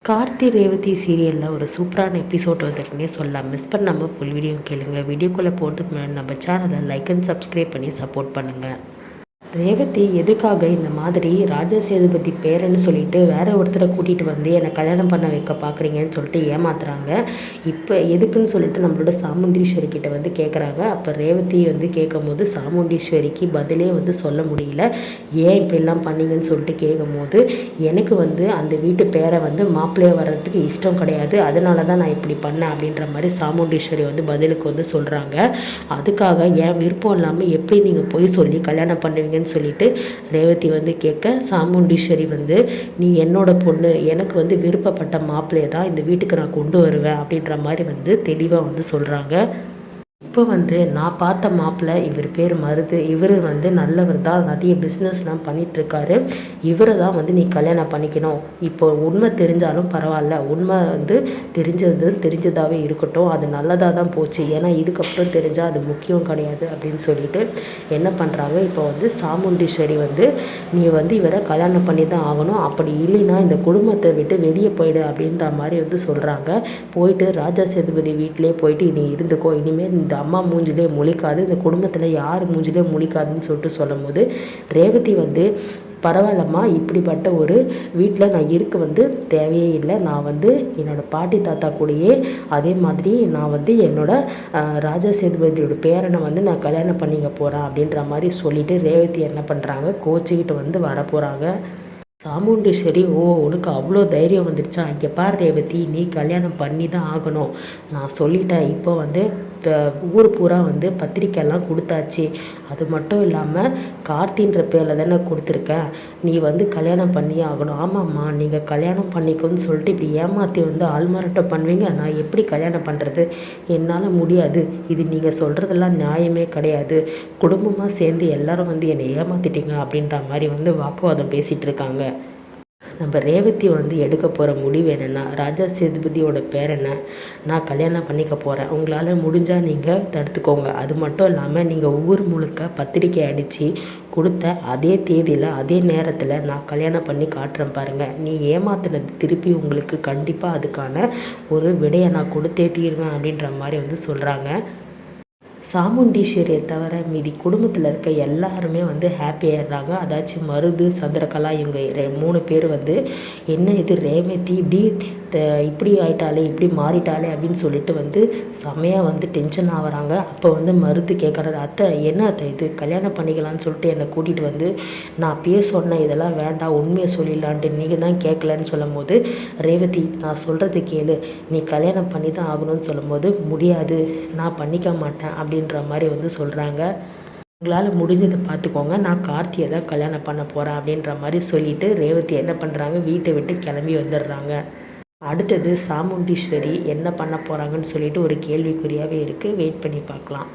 கார்த்தி ரேவதி சீரியலில் ஒரு சூப்பரான எபிசோட் வந்துருக்குன்னே சொல்லலாம். மிஸ் பண்ணாமல் ஃபுல் வீடியோ கேளுங்க. வீடியோக்குள்ளே போகிறதுக்கு முன்னாடி நம்ம சேனலை லைக் அண்ட் சப்ஸ்கிரைப் பண்ணி சப்போர்ட் பண்ணுங்கள். ரேவதி எதுக்காக இந்த மாதிரி ராஜா சேதுபதி பேரன்னு சொல்லிட்டு வேற ஒருத்தரை கூட்டிகிட்டு வந்து என்னை கல்யாணம் பண்ண வைக்க பார்க்குறீங்கன்னு சொல்லிட்டு ஏமாத்துறாங்க. இப்போ எதுக்குன்னு சொல்லிட்டு நம்மளோட சாமுண்டீஸ்வரி கிட்ட வந்து கேட்குறாங்க. அப்போ ரேவதி வந்து கேட்கும் போது சாமுண்டீஸ்வரிக்கு பதிலே வந்து சொல்ல முடியல. ஏன் இப்படிலாம் பண்ணீங்கன்னு சொல்லிட்டு கேட்கும் போது எனக்கு வந்து அந்த வீட்டு பேரை வந்து மாப்பிள்ளையாக வர்றதுக்கு இஷ்டம் கிடையாது, அதனால தான் நான் இப்படி பண்ணேன் அப்படின்ற மாதிரி சாமுண்டீஸ்வரி வந்து பதிலுக்கு வந்து சொல்கிறாங்க. அதுக்காக என் விருப்பம் இல்லாமல் எப்படி நீங்கள் போய் சொல்லி கல்யாணம் பண்ணுவீங்கன்னு சொல்லிட்டு ரேவதி வந்து கேட்க, சாமுண்டீஸ்வரி வந்து நீ என்னோட பொண்ணு, எனக்கு வந்து விருப்பப்பட்ட மாப்பிள்ளையை தான் இந்த வீட்டுக்கு நான் கொண்டு வருவேன் அப்படின்ற மாதிரி வந்து தெளிவாக வந்து சொல்கிறாங்க. இப்போ வந்து நான் பார்த்த மாப்பிள்ளை இவர் பேர் மருது, இவர் வந்து நல்லவர் தான், நிறைய பிஸ்னஸ்லாம் பண்ணிகிட்ருக்காரு, இவரை தான் வந்து நீ கல்யாணம் பண்ணிக்கணும். இப்போ உண்மை தெரிஞ்சாலும் பரவாயில்ல, உண்மை வந்து தெரிஞ்சதாகவே இருக்கட்டும், அது நல்லதாக தான் போச்சு, ஏன்னா இதுக்கப்புறம் தெரிஞ்சால் அது முக்கியம் கிடையாது அப்படின்னு சொல்லிட்டு என்ன பண்ணுறாங்க. இப்போ வந்து சாமுண்டீஸ்வரி வந்து நீ வந்து இவரை கல்யாணம் பண்ணி தான் ஆகணும், அப்படி இல்லைன்னா இந்த குடும்பத்தை விட்டு வெளியே போயிடு அப்படின்ற மாதிரி வந்து சொல்கிறாங்க. போயிட்டு ராஜா சேதுபதி வீட்டிலே போயிட்டு நீ இருந்துக்கோ, இனிமேல் இந்த அம்மா மூஞ்சிலே முழிக்காது, இந்த குடும்பத்தில் யார் மூஞ்சிலே முழிக்காதுன்னு சொல்லிட்டு சொல்லும் போது ரேவதி வந்து பரவாயில்லம்மா, இப்படிப்பட்ட ஒரு வீட்டில் நான் இருக்க வந்து தேவையே இல்லை, நான் வந்து என்னோடய பாட்டி தாத்தா கூடயே அதே மாதிரி நான் வந்து என்னோடய ராஜா சேதுபதியோட பேரனை வந்து நான் கல்யாணம் பண்ணிக்க போகிறேன் அப்படின்ற மாதிரி சொல்லிவிட்டு ரேவதி என்ன பண்ணுறாங்க, கோச்சிக்கிட்டு வந்து வர போகிறாங்க. சாமுண்டீஸ்வரி உனக்கு அவ்வளோ தைரியம் வந்துடுச்சா, இங்கே பார் ரேவதி, நீ கல்யாணம் பண்ணி தான் ஆகணும், நான் சொல்லிட்டேன். இப்போ வந்து ஊர் பூரா வந்து பத்திரிக்கைலாம் கொடுத்தாச்சு, அது மட்டும் இல்லாமல் கார்த்தின்ற பேரில் தானே கொடுத்துருக்கேன், நீ வந்து கல்யாணம் பண்ணி ஆகணும். ஆமாம்மா, நீங்கள் கல்யாணம் பண்ணிக்கோன்னு சொல்லிட்டு இப்படி ஏமாற்றி வந்து ஆள்மாறாட்டம் பண்ணுவீங்க, நான் எப்படி கல்யாணம் பண்ணுறது, என்னால் முடியாது, இது நீங்கள் சொல்கிறதெல்லாம் நியாயமே கிடையாது, குடும்பமாக சேர்ந்து எல்லாரும் வந்து என்னை ஏமாற்றிட்டீங்க அப்படின்ற மாதிரி வந்து வாக்குவாதம் பேசிகிட்டு இருக்காங்க. நம்ம ரேவதி வந்து எடுக்க போகிற முடிவு என்னென்னா, ராஜா சேதுபதியோட பேரனை நான் கல்யாணம் பண்ணிக்க போகிறேன், உங்களால் முடிஞ்சால் நீங்கள் தடுத்துக்கோங்க, அது மட்டும் இல்லாமல் நீங்கள் ஊர் முழுக்க பத்திரிக்கை அடித்து கொடுத்த அதே தேதியில் அதே நேரத்தில் நான் கல்யாணம் பண்ணி காட்டுறேன் பாருங்கள், நீ ஏமாத்தினது திருப்பி உங்களுக்கு கண்டிப்பாக அதுக்கான ஒரு விடையை நான் கொடுத்தே தீருவேன் அப்படின்ற மாதிரி வந்து சொல்கிறாங்க. சாமுண்டீஸ்வரியை தவிர மீதி குடும்பத்தில் இருக்க எல்லாருமே வந்து ஹாப்பியாகிடுறாங்க. அதாச்சும் மருது, சந்திரகலா, இவங்க 3 பேர் வந்து என்ன இது ரேவதி இப்படி ஆயிட்டாலே, இப்படி மாறிட்டாலே அப்படின்னு சொல்லிட்டு வந்து செமையாக வந்து டென்ஷன் ஆகிறாங்க. அப்போ வந்து மருது கேட்குறது, அத்தை என்ன அத்தை இது, கல்யாணம் பண்ணிக்கலான்னு சொல்லிட்டு என்னை கூட்டிகிட்டு வந்து நான் சொன்னேன் இதெல்லாம் வேண்டாம், உண்மையை சொல்லிடலான்ட்டு நீங்கள் தான் கேட்கலன்னு சொல்லும் போது, ரேவதி நான் சொல்கிறது கேளு, நீ கல்யாணம் பண்ணி தான் ஆகணும்னு சொல்லும் போது, முடியாது, நான் பண்ணிக்க மாட்டேன் அப்படின்ற மாதிரி வந்து சொல்கிறாங்க. உங்களால் முடிஞ்சதை பார்த்துக்கோங்க, நான் கார்த்தியை தான் கல்யாணம் பண்ண போகிறேன் அப்படின்ற மாதிரி சொல்லிவிட்டு ரேவதி என்ன பண்ணுறாங்க, வீட்டை விட்டு கிளம்பி வந்துடுறாங்க. அடுத்தது சாமுண்டீஸ்வரி என்ன பண்ண போகிறாங்கன்னு சொல்லிட்டு ஒரு கேள்விக்குறியாகவே இருக்குது, வெயிட் பண்ணி பார்க்கலாம்.